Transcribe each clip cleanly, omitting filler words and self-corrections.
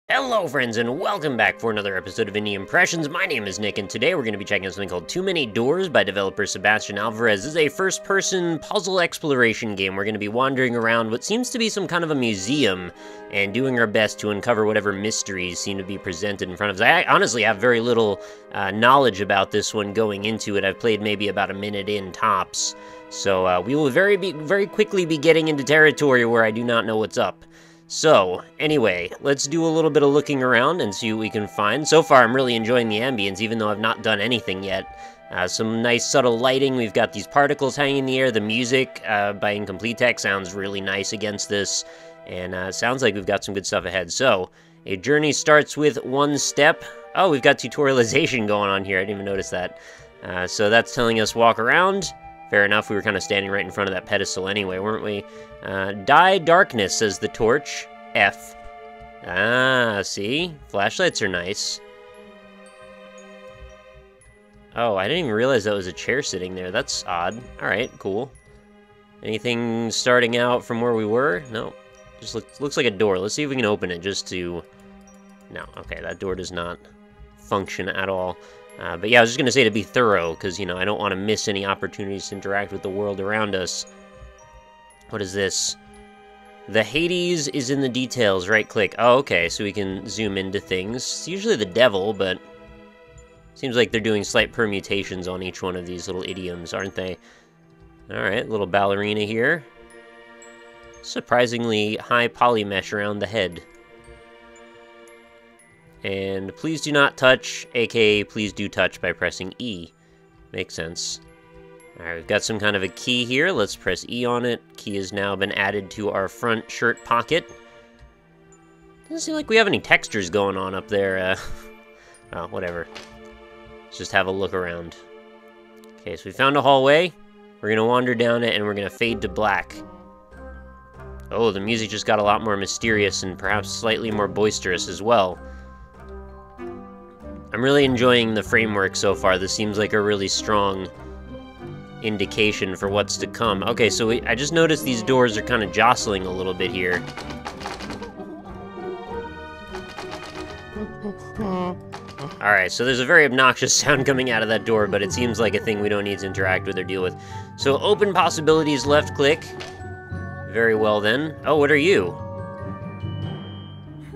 Hello friends and welcome back for another episode of Indie Impressions. My name is Nick and today we're going to be checking out something called Too Many Doors by developer Sebastian Alvarez. This is a first-person puzzle exploration game. We're going to be wandering around what seems to be some kind of a museum and doing our best to uncover whatever mysteries seem to be presented in front of us. I honestly have very little knowledge about this one going into it. I've played maybe about a minute in tops. So we will very quickly be getting into territory where I do not know what's up. So, anyway, let's do a little bit of looking around and see what we can find. So far, I'm really enjoying the ambience, even though I've not done anything yet. Some nice subtle lighting. We've got these particles hanging in the air. The music by Incomplete Tech sounds really nice against this. And sounds like we've got some good stuff ahead. So, a journey starts with one step. Oh, we've got tutorialization going on here. I didn't even notice that. So that's telling us walk around. Fair enough, we were kind of standing right in front of that pedestal anyway, weren't we? Die darkness, says the torch. F. Ah, see? Flashlights are nice. Oh, I didn't even realize that was a chair sitting there. That's odd. Alright, cool. Anything starting out from where we were? No. Just looks like a door. Let's see if we can open it just to... No, okay, that door does not function at all. But yeah, I was just going to say to be thorough, because, you know, I don't want to miss any opportunities to interact with the world around us. What is this? The Hades is in the details. Right-click. Oh, okay, so we can zoom into things. It's usually the devil, but... Seems like they're doing slight permutations on each one of these little idioms, aren't they? Alright, little ballerina here. Surprisingly high poly mesh around the head. And please do not touch, aka please do touch by pressing E. Makes sense. Alright, we've got some kind of a key here. Let's press E on it. Key has now been added to our front shirt pocket. Doesn't seem like we have any textures going on up there. Oh, whatever. Let's just have a look around. Okay, so we found a hallway. We're gonna wander down it and we're gonna fade to black. Oh, the music just got a lot more mysterious and perhaps slightly more boisterous as well. I'm really enjoying the framework so far. This seems like a really strong indication for what's to come. Okay, so I just noticed these doors are kind of jostling a little bit here. Alright, so there's a very obnoxious sound coming out of that door, but it seems like a thing we don't need to interact with or deal with. So open possibilities, left click. Very well then. Oh, what are you?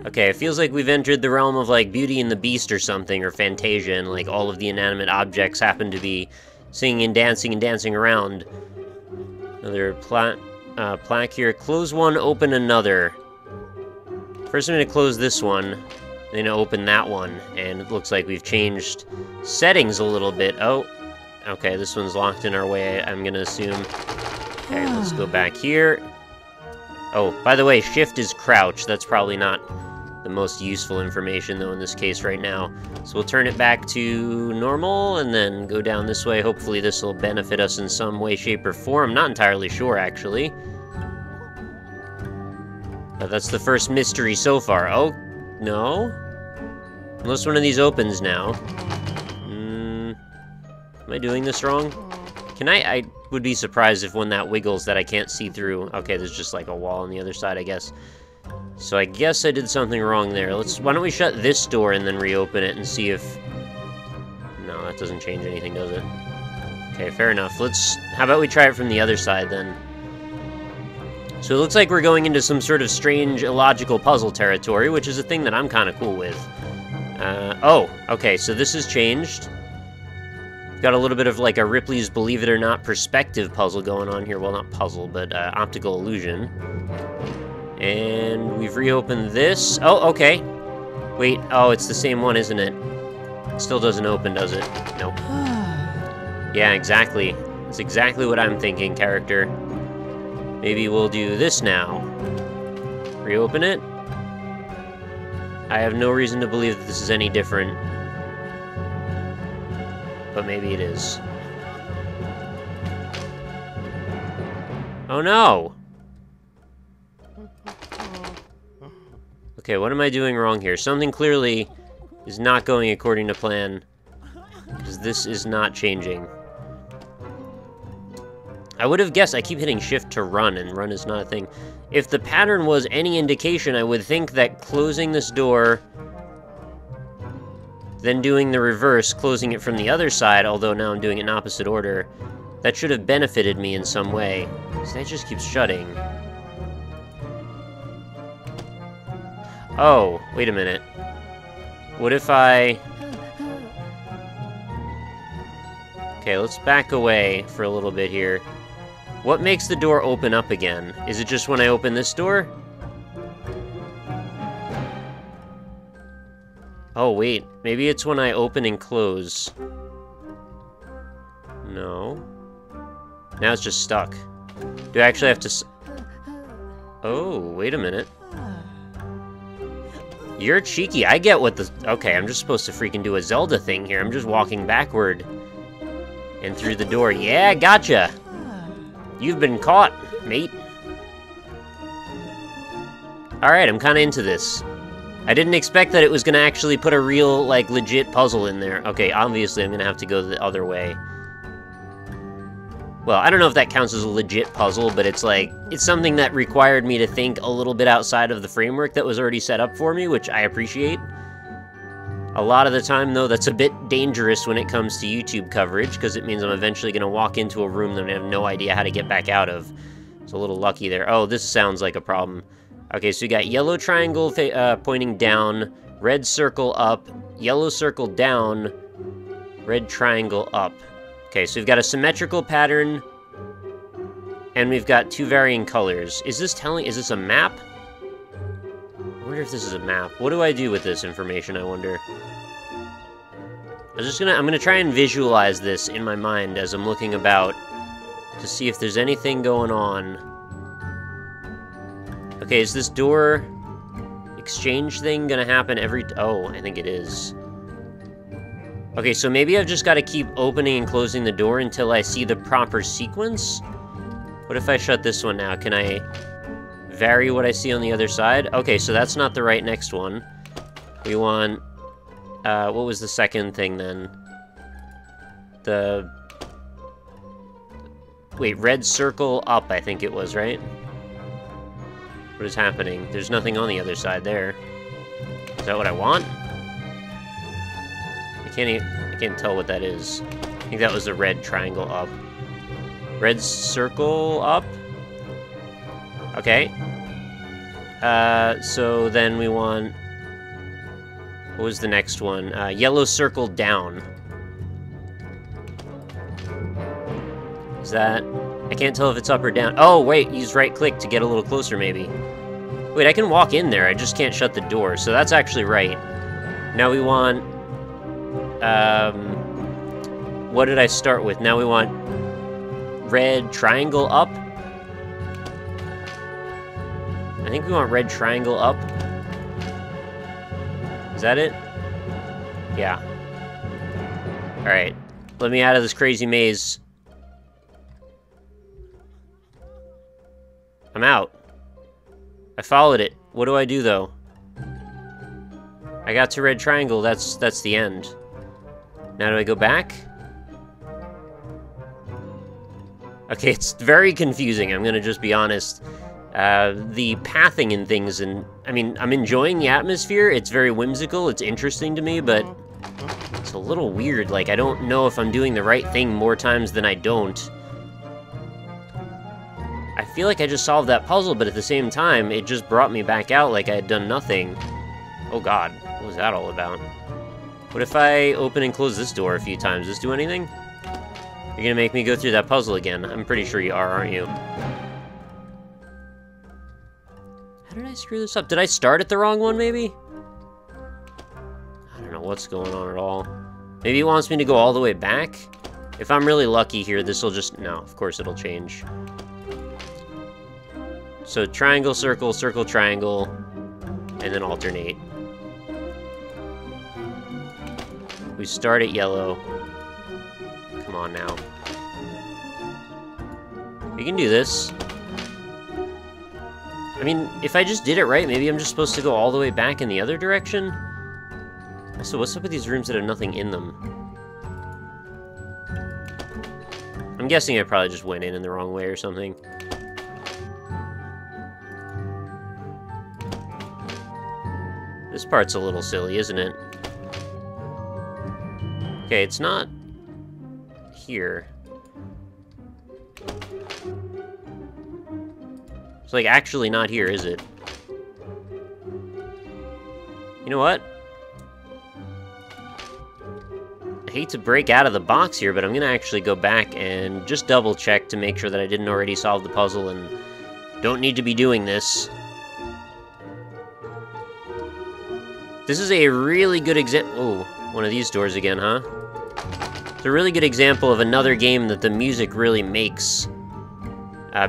Okay, it feels like we've entered the realm of, like, Beauty and the Beast or something, or Fantasia, and, like, all of the inanimate objects happen to be singing and dancing around. Another plaque here. Close one, open another. First I'm going to close this one, then open that one, and it looks like we've changed settings a little bit. Oh, okay, this one's locked in our way, I'm going to assume. Okay, let's go back here. Oh, by the way, shift is crouch. That's probably not the most useful information, though, in this case right now. So we'll turn it back to normal, and then go down this way. Hopefully this will benefit us in some way, shape, or form. I'm not entirely sure, actually. But that's the first mystery so far. Oh, no? Unless one of these opens now. Am I doing this wrong? Can I would be surprised if one that wiggles that I can't see through. Okay, there's just like a wall on the other side, I guess. So I guess I did something wrong there. Why don't we shut this door and then reopen it and see if... No, that doesn't change anything, does it? Okay, fair enough. How about we try it from the other side then? So it looks like we're going into some sort of strange, illogical puzzle territory, which is a thing that I'm kind of cool with. Oh, okay, so this has changed. Got a little bit of like a Ripley's Believe It or Not perspective puzzle going on here. Well, not puzzle, but optical illusion. And we've reopened this. Oh, okay. Wait, oh, it's the same one, isn't it? It still doesn't open, does it? Nope. Yeah, exactly. That's exactly what I'm thinking, character. Maybe we'll do this now. Reopen it. I have no reason to believe that this is any different. But maybe it is. Oh no! Okay, what am I doing wrong here? Something clearly is not going according to plan. Because this is not changing. I would have guessed. I keep hitting shift to run, and run is not a thing. If the pattern was any indication, I would think that closing this door, then doing the reverse, closing it from the other side, although now I'm doing it in opposite order, that should have benefited me in some way. So that just keeps shutting. Oh, wait a minute. What if I... Okay, let's back away for a little bit here. What makes the door open up again? Is it just when I open this door? Oh, wait. Maybe it's when I open and close. No. Now it's just stuck. Do I actually have to... Oh, wait a minute. You're cheeky. I get what the... Okay, I'm just supposed to freaking do a Zelda thing here. I'm just walking backward. And through the door. Yeah, gotcha! You've been caught, mate. Alright, I'm kinda into this. I didn't expect that it was gonna actually put a real, like, legit puzzle in there. Okay, obviously I'm gonna have to go the other way. Well, I don't know if that counts as a legit puzzle, but it's like, it's something that required me to think a little bit outside of the framework that was already set up for me, which I appreciate. A lot of the time, though, that's a bit dangerous when it comes to YouTube coverage, because it means I'm eventually going to walk into a room that I have no idea how to get back out of. It's a little lucky there. Oh, this sounds like a problem. Okay, so we got yellow triangle pointing down, red circle up, yellow circle down, red triangle up. Okay, so we've got a symmetrical pattern, and we've got two varying colors. Is this a map? I wonder if this is a map. What do I do with this information, I wonder? I'm gonna try and visualize this in my mind as I'm looking about to see if there's anything going on. Okay, is this door exchange thing gonna happen every... Oh, I think it is. Okay, so maybe I've just got to keep opening and closing the door until I see the proper sequence? What if I shut this one now? Can I vary what I see on the other side? Okay, so that's not the right next one. We want... what was the second thing then? The... Wait, red circle up, I think it was, right? What is happening? There's nothing on the other side there. Is that what I want? I can't tell what that is. I think that was the red triangle up. Red circle up? Okay. So then we want... What was the next one? Yellow circle down. Is that... I can't tell if it's up or down. Oh, wait, use right click to get a little closer, maybe. Wait, I can walk in there, I just can't shut the door, so that's actually right. Now we want... what did I start with? Now we want red triangle up. I think we want red triangle up. Is that it? Yeah. Alright. Let me out of this crazy maze. I'm out. I followed it. What do I do, though? I got to red triangle. That's the end. Now do I go back? Okay, it's very confusing. I'm gonna just be honest. The pathing and things, and I mean, I'm enjoying the atmosphere. It's very whimsical. It's interesting to me, but it's a little weird. Like, I don't know if I'm doing the right thing more times than I don't. I feel like I just solved that puzzle, but at the same time, it just brought me back out like I had done nothing. Oh god, what was that all about? What if I open and close this door a few times? Does this do anything? You're gonna make me go through that puzzle again. I'm pretty sure you are, aren't you? How did I screw this up? Did I start at the wrong one, maybe? I don't know what's going on at all. Maybe it wants me to go all the way back? If I'm really lucky here, this will just... No, of course it'll change. So triangle, circle, circle, triangle, and then alternate. We start at yellow. Come on now. We can do this. I mean, if I just did it right, maybe I'm just supposed to go all the way back in the other direction? Also, what's up with these rooms that have nothing in them? I'm guessing I probably just went in the wrong way or something. This part's a little silly, isn't it? Okay, it's not here. It's like actually not here, is it? You know what? I hate to break out of the box here, but I'm gonna actually go back and just double check to make sure that I didn't already solve the puzzle and don't need to be doing this. This is a really good example. Oh, one of these doors again, huh? It's a really good example of another game that the music really makes.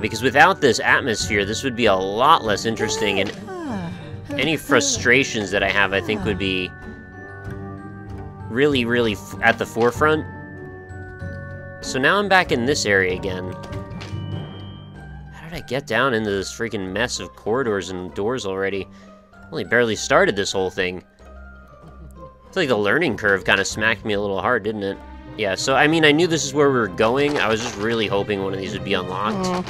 Because without this atmosphere, this would be a lot less interesting, and any frustrations that I have, I think, would be really, really at the forefront. So now I'm back in this area again. How did I get down into this freaking mess of corridors and doors already? Only barely started this whole thing. I feel like the learning curve kind of smacked me a little hard, didn't it? Yeah, so, I mean, I knew this is where we were going. I was just really hoping one of these would be unlocked. Ugh,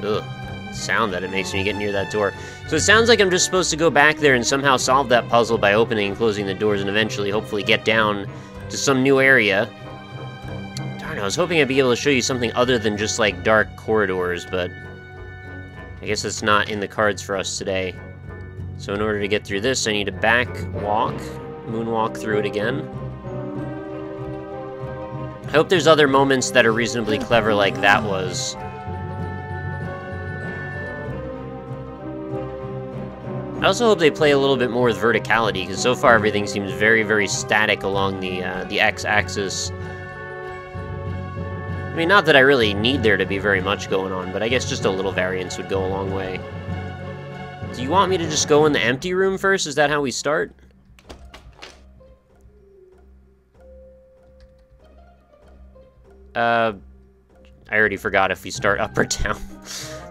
the sound that it makes when you get near that door. So it sounds like I'm just supposed to go back there and somehow solve that puzzle by opening and closing the doors and eventually, hopefully, get down to some new area. Darn, I was hoping I'd be able to show you something other than just, like, dark corridors, but I guess it's not in the cards for us today. So in order to get through this, I need to back walk, moonwalk through it again. I hope there's other moments that are reasonably clever like that was. I also hope they play a little bit more with verticality, because so far everything seems very, very static along the x-axis. I mean, not that I really need there to be very much going on, but I guess just a little variance would go a long way. Do you want me to just go in the empty room first? Is that how we start? I already forgot if we start up or down.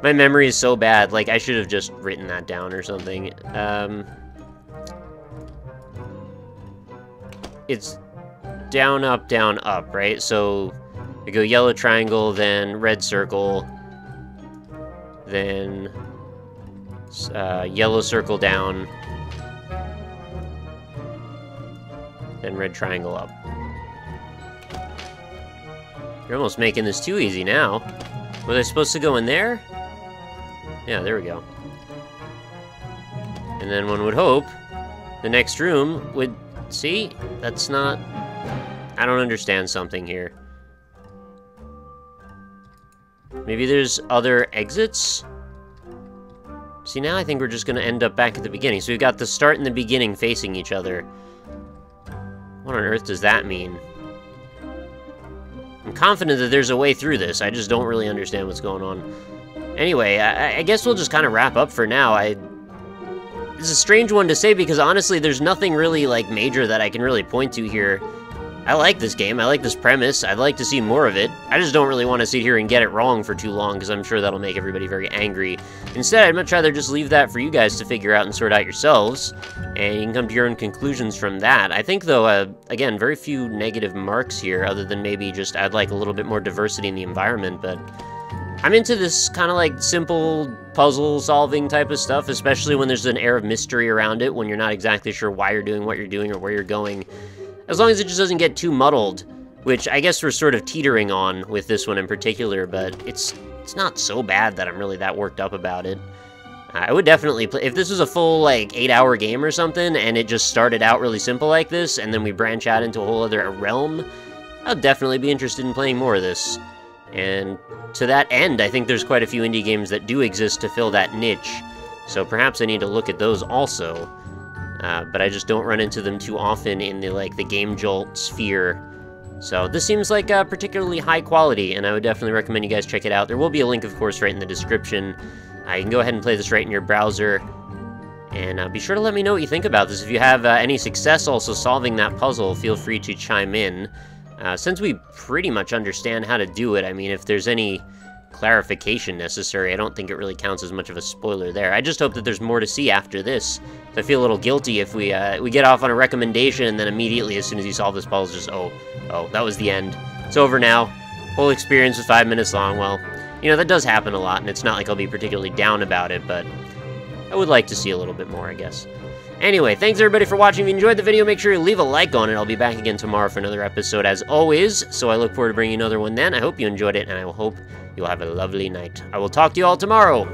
My memory is so bad, like, I should have just written that down or something. It's down, up, right? So, we go yellow triangle, then red circle, then yellow circle down, then red triangle up. You're almost making this too easy now. Was I supposed to go in there? Yeah, there we go. And then one would hope the next room would... See? That's not... I don't understand something here. Maybe there's other exits? See, now I think we're just gonna end up back at the beginning. So we've got the start and the beginning facing each other. What on earth does that mean? I'm confident that there's a way through this. I just don't really understand what's going on. Anyway, I guess we'll just kind of wrap up for now. It's a strange one to say because honestly, there's nothing really like major that I can really point to here. I like this game. I like this premise. I'd like to see more of it. I just don't really want to sit here and get it wrong for too long because I'm sure that'll make everybody very angry. Instead, I'd much rather just leave that for you guys to figure out and sort out yourselves, and you can come to your own conclusions from that. I think, though, again, very few negative marks here, other than maybe just I'd like a little bit more diversity in the environment, but I'm into this kind of like simple puzzle-solving type of stuff, especially when there's an air of mystery around it, when you're not exactly sure why you're doing what you're doing or where you're going. As long as it just doesn't get too muddled, which I guess we're sort of teetering on with this one in particular, but it's not so bad that I'm really that worked up about it. I would definitely play, if this was a full, like, 8-hour game or something, and it just started out really simple like this, and then we branch out into a whole other realm, I'd definitely be interested in playing more of this. And to that end, I think there's quite a few indie games that do exist to fill that niche, so perhaps I need to look at those also. But I just don't run into them too often in the Game Jolt sphere. So this seems like particularly high quality, and I would definitely recommend you guys check it out. There will be a link, of course, right in the description. You can go ahead and play this right in your browser. And be sure to let me know what you think about this. If you have any success also solving that puzzle, feel free to chime in. Since we pretty much understand how to do it, I mean, if there's any clarification necessary, I don't think it really counts as much of a spoiler there. I just hope that there's more to see after this. So I feel a little guilty if we get off on a recommendation and then immediately as soon as you solve this puzzle, just, oh, that was the end. It's over now. whole experience was 5 minutes long. Well, you know, that does happen a lot, and it's not like I'll be particularly down about it, but I would like to see a little bit more, I guess. Anyway, thanks everybody for watching. If you enjoyed the video, make sure you leave a like on it. I'll be back again tomorrow for another episode as always, so I look forward to bringing another one then. I hope you enjoyed it, and I hope you'll have a lovely night. I will talk to you all tomorrow.